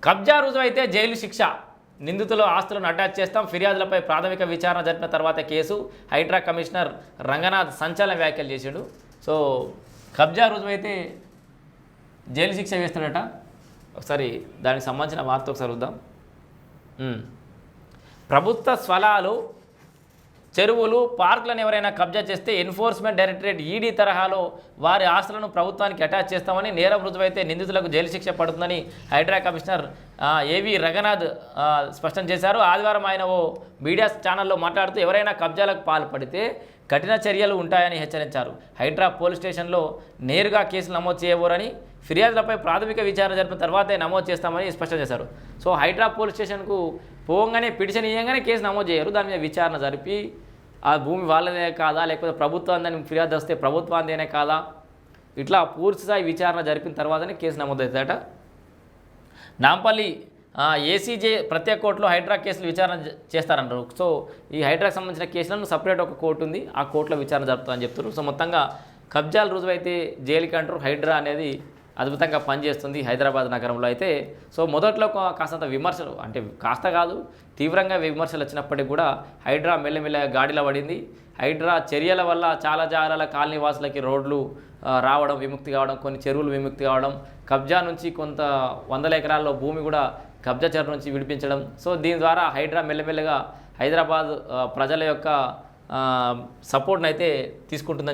కబ్జా రుజువైతే జైలు శిక్ష, నిందితుల ఆస్తులను అటాచ్ చేస్తాం, ఫిర్యాదులపై ప్రాథమిక విచారణ జరిపిన తర్వాత కేసు. హైడ్రా కమిషనర్ రంగనాథ్ సంచలన వ్యాఖ్యలు చేశాడు. సో కబ్జా రుజువైతే జైలు శిక్ష వేస్తాడట. ఒకసారి దానికి సంబంధించిన వార్త ఒకసారి చూద్దాం. ప్రభుత్వ స్థలాలు, చెరువులు, పార్కులను ఎవరైనా కబ్జా చేస్తే ఎన్ఫోర్స్మెంట్ డైరెక్టరేట్ ఈడీ తరహాలో వారి ఆస్తులను ప్రభుత్వానికి అటాచ్ చేస్తామని, నేరం రుజువైతే నిందితులకు జైలు శిక్ష పడుతుందని హైడ్రా కమిషనర్ ఏవి రఘునాథ్ స్పష్టం చేశారు. ఆదివారం ఆయన ఓ మీడియా ఛానల్లో మాట్లాడుతూ ఎవరైనా కబ్జాలకు పాల్పడితే కఠిన చర్యలు ఉంటాయని హెచ్చరించారు. హైడ్రా పోలీస్ స్టేషన్లో నేరుగా కేసులు నమోదు చేయబోరని, ఫిర్యాదులపై ప్రాథమిక విచారణ జరిపిన తర్వాతే నమోదు చేస్తామని స్పష్టం చేశారు. సో హైడ్రా పోలీస్ స్టేషన్కు పోగానే పిటిషన్ ఇవ్వగానే కేసు నమోదు చేయరు, దాని మీద విచారణ జరిపి ఆ భూమి వాళ్ళదే కాదా, లేకపోతే ప్రభుత్వాన్ని ఫిర్యాదు వస్తే ప్రభుత్వాందేనే కాదా, ఇట్లా పూర్తిస్థాయి విచారణ జరిపిన తర్వాతనే కేసు నమోదవుతుందట. నాంపల్లి ఏసీజే ప్రత్యేక కోర్టులో హైడ్రా కేసులు విచారణ చేస్తారంటారు. సో ఈ హైడ్రాకి సంబంధించిన కేసులను సపరేట్ ఒక కోర్టు ఉంది, ఆ కోర్టులో విచారణ జరుపుతుందని చెప్తారు. సో మొత్తంగా కబ్జాలు రుజువైతే జైలుకి అంటారు. హైడ్రా అనేది అద్భుతంగా పనిచేస్తుంది హైదరాబాద్ నగరంలో అయితే. సో మొదట్లో కాస్తంత విమర్శలు, అంటే కాస్త కాదు తీవ్రంగా విమర్శలు వచ్చినప్పటికీ కూడా హైడ్రా మెల్లమెల్లగా గాడిలో పడింది. హైడ్రా చర్యల వల్ల చాలా జాగాల కాలనీ వాసులకి రోడ్లు రావడం, విముక్తి కావడం, కొన్ని చెరువులు విముక్తి కావడం, కబ్జా నుంచి కొంత వందల ఎకరాల్లో భూమి కూడా కబ్జా చెర నుంచి విడిపించడం. సో దీని ద్వారా హైడ్రా మెల్లమెల్లగా హైదరాబాద్ ప్రజల యొక్క సపోర్ట్ని అయితే తీసుకుంటుందని